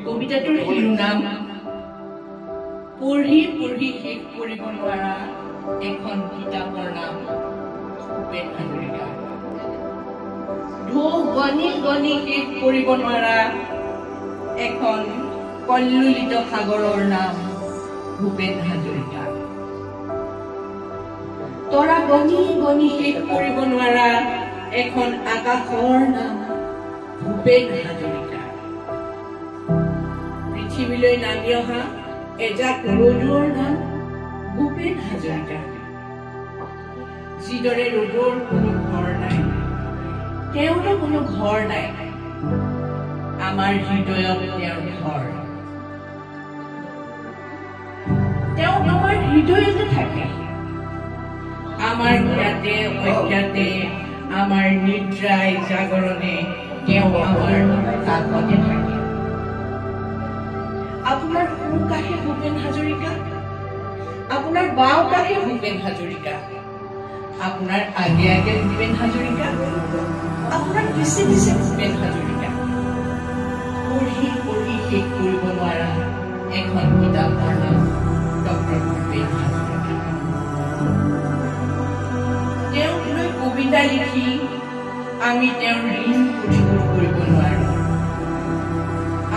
কবিতাটোৰ শিৰোনাম পঢ়ি পঢ়ি শেষ কৰিব নোৱাৰা এখন কিতাপৰ নাম ভূপেন হাজৰিকা। ঢৌ গণি গণি শেষ কৰিব নোৱাৰা এখন কল্লোলিত সাগৰৰ নাম ভূপেন হাজৰিকা। তৰা গণি গণি শেষ কৰিব নোৱাৰা এখন আকাশৰ নাম ভূপেন হাজৰিকা। পৃথিৱীলৈ নামি অহা এজাক ৰ'দৰ নাম ভূপেন হাজৰিকা। যিদৰে ৰ'দৰ কোনো ঘৰ নাই, তেওঁৰো কোনো ঘৰ নাই, আমাৰ হৃদয়ত তেওঁৰ ঘৰ। তেওঁ আমাৰ হৃদয়তে থাকে, আমাৰ জ্ঞাতে অজ্ঞাতে, আমাৰ নিদ্ৰাই জাগৰণে তেওঁ আমাৰ কাষতে থাকে। আপোনাৰ সোঁ কাষে ভূপেন হাজৰিকা, আপোনাৰ বাওঁ কাষে ভূপেন হাজৰিকা, আপোনাৰ আগে আগে ভূপেন হাজৰিকা, আপোনাৰ পিছে পিছে ভূপেন হাজৰিকা। পঢ়ি পঢ়ি শেষ কৰিব নোৱাৰা এখন কিতাপৰ নাম ডক্টৰ ভূপেন হাজৰিকা। তেওঁক লৈ কবিতা লিখি আমি তেওঁৰ ঋণ পৰিশোধ কৰিব নোৱাৰো।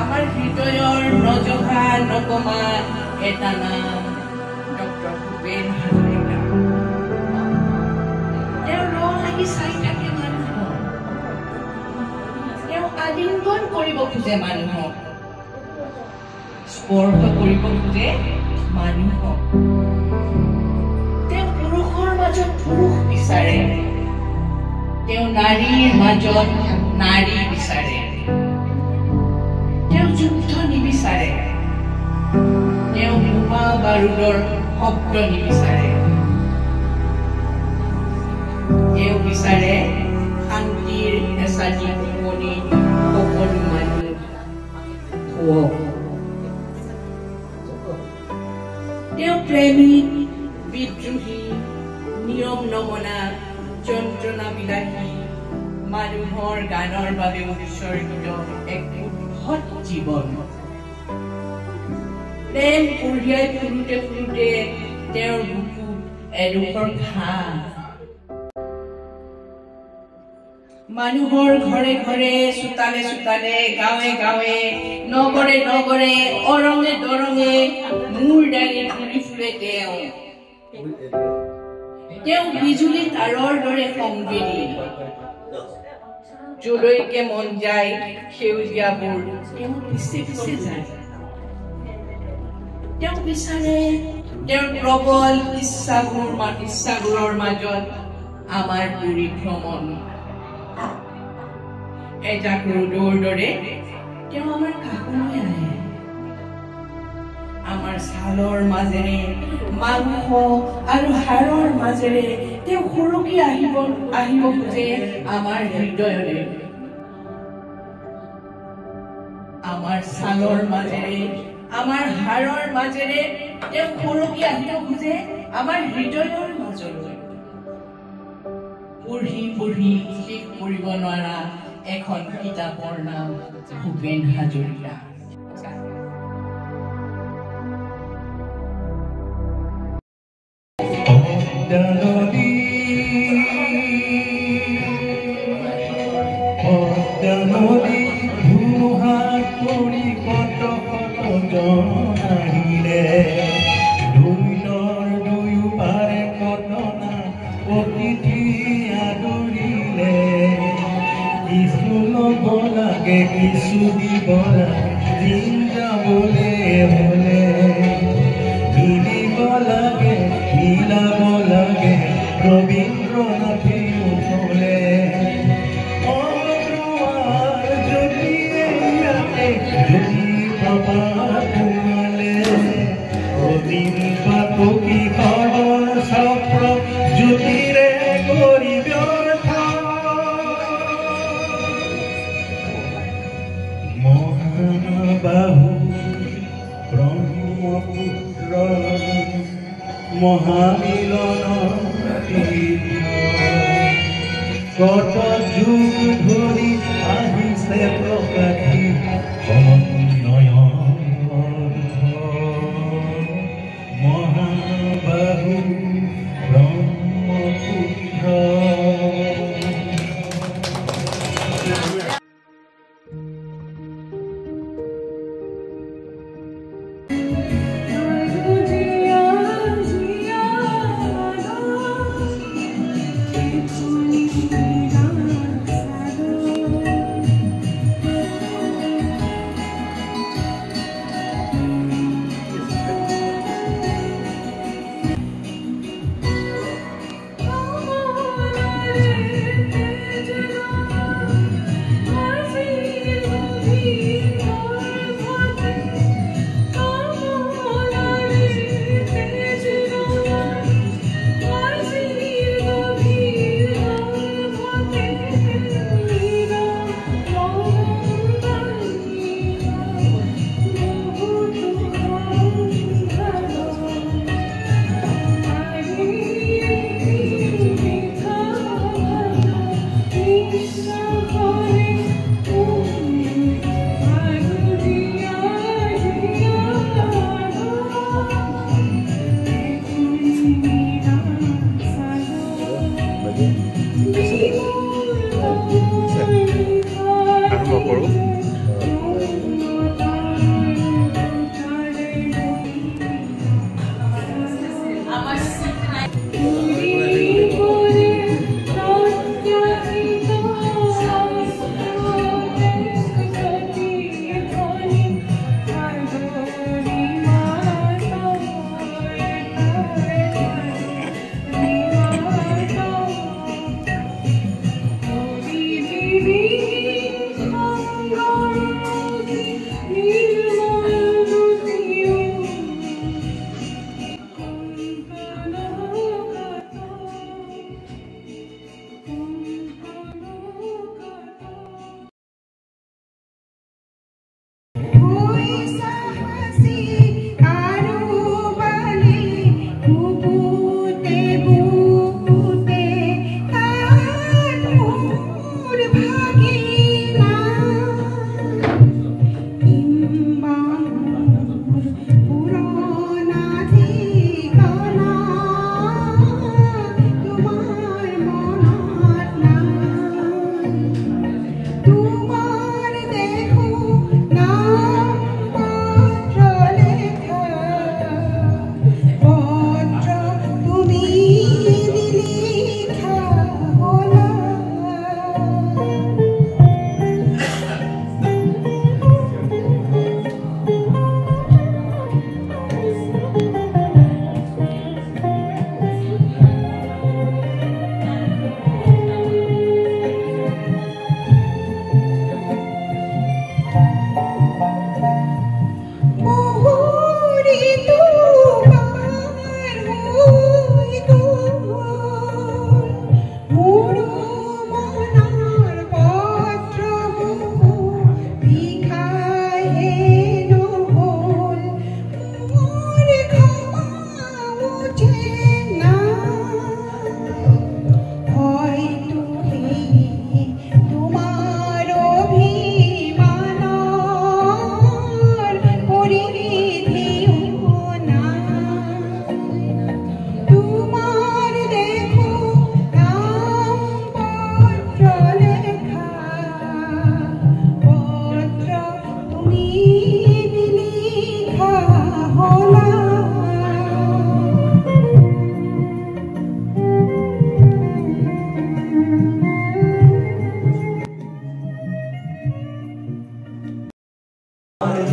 আমাৰ হৃদয়ৰ নজহা নকমা এটা নাম ডক্টৰ ভূপেন হাজৰিকা। তেওঁ ৰং লাগি চাই থাকে মানুহক, তেওঁ আলিংগন কৰিব খোজে মানুহক, স্পৰ্শ কৰিব খোজে মানুহক। তেওঁ পুৰুষৰ মাজত পুৰুষ বিচাৰে, তেওঁ নাৰীৰ মাজত নাৰী বিচাৰে। তেওঁ যুদ্ধ নিবিচাৰে, বাৰুদৰ শব্দ নিবিচাৰে তেওঁ বিচাৰে শান্তিৰ এচাৰি টোপনি সকলো মানুহ শুৱক তেওঁ প্ৰেমিক বিদ্ৰোহী নিয়ম নমনা যন্ত্ৰণা বিলাহী মানুহৰ গানৰ বাবে উৎসৰ্গিত এক উদ্ভট জীৱন প্ৰেম কঢ়িয়াই ফুৰোতে ফুৰোতে তেওঁৰ বুকুত এডোখৰ ঘাঁ মানুহৰ ঘৰে ঘৰে চোতালে চোতালে গাঁৱে গাঁৱে নগৰে নগৰে অৰঙে দৰঙে মূৰ দাঙি ঘূৰি ফুৰে তেওঁ বিজুলী তাৰৰ দৰে সংবেদী যলৈকে মন যায় সেউজীয়াবোৰ তেওঁ পিছে পিছে যায় তেওঁ বিচাৰে তেওঁৰ প্ৰবল ইচ্ছাবোৰৰ মাজত আমাৰ পৰিভ্ৰমণ এজাক ৰ'দৰ দৰে তেওঁ আমাৰ কাষলৈ আহে আমাৰ ছালৰ মাজেৰে মাংস আৰু হাড়ৰ মাজেৰে তেওঁ সৰকি আহিব খোজে আমাৰ হৃদয়লৈ আমাৰ ছালৰ মাজেৰে আমাৰ হাড়ৰ মাজেৰে তেওঁ সৰকি আহিব খোজে আমাৰ হৃদয়ৰ মাজলৈ পঢ়ি পঢ়ি শেষ কৰিব নোৱাৰা এখন কিতাপৰ নাম ভূপেন হাজৰিকা কিছু দিব দিন যাবলে হলে মিলিব লাগে মিলাব লাগে ৰবীন্দ্ৰনাথে উঠলে যদি পাবা তোমালে অদিন পাতকি খবৰ চক্ৰ জ্যোতিৰে কৰি বাহু ব্ৰহ্মপুত্ৰ মহামিলন কত যুগ ধৰি আহিছে প্ৰকাশী মহাবাহু ব্ৰহ্মপুত্ৰ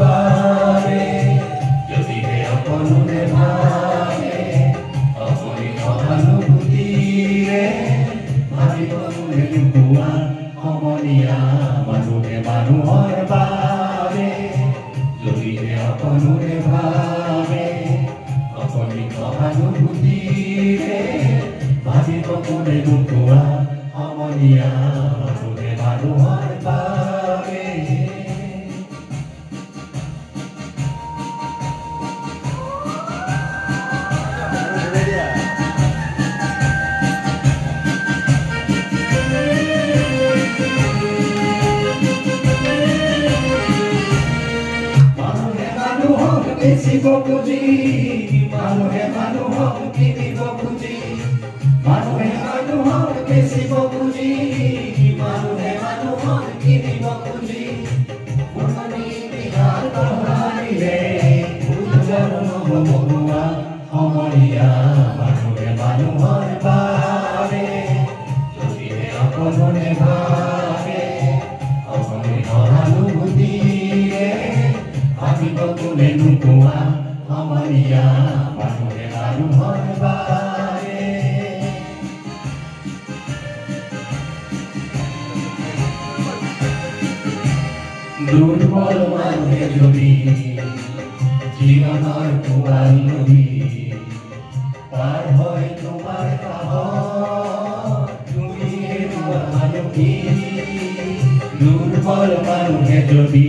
বাৰে যদিহে অকণে ভাবে অকণি সহানুভূতিৰে ভাবিব কোনে নোপোৱা সমনীয়া মানুহে মানুহৰ বাবে যদিহে অকণে ভাবে অকণি সহানুভূতিৰে ভাবিব কোনে নোপোৱা সমনীয়া মানুহে মানুহৰ বাবে বেচিব খুজি মানুহে মানুহক কিনিব খুজি মানুহে মানুহক বেচিব খুজি মানুহে মানুহক কিনিব খুজি পুৰণি বিহাৰ বহাৰিলে উজ্জ্বল নহ'বনোৱা সমনীয়া মানুহে মানুহৰ বাবে যদিহে অকণে ভাবে অকণে সহানুভূতিৰে ভাবিব কোনে নোপোৱা সমনীয়া মানুহে মানুহৰ বাবে দুৰ্বল মানুহে যদি জীৱনৰ কোৱাল নদী পাৰ হয় তোমাৰ কাষত তুমি হেৰুৱা মানুহ দুৰ্বল মানুহে যদি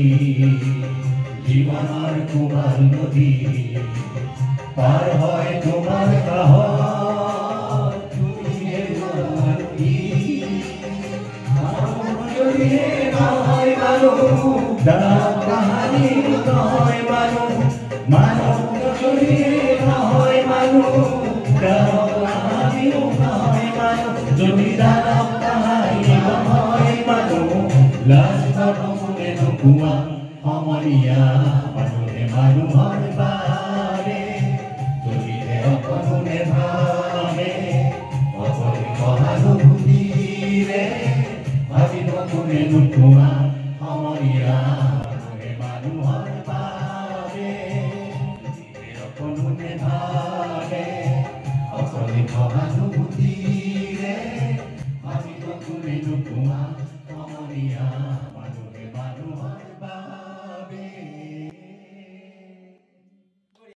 জীবনৰ কোবাল নদী পাৰ হয় তোমাৰ কাষত তুমি যদিহে নহয় মানুহ দাম কাহানি নহয় মানুহ মানুহ যদিহে নহয় মানুহ দাম কাহানি নহয় মানুহ যদি দাম কাহানি নহয় মানুহ লাজ পাব কোনে নোপোৱা সমনীয়া মানুহে মানুহৰ বাবে যদিহে অকণে ভাবে অকণে সহানুভূতিৰে ভাবিব কোনে নোপোৱা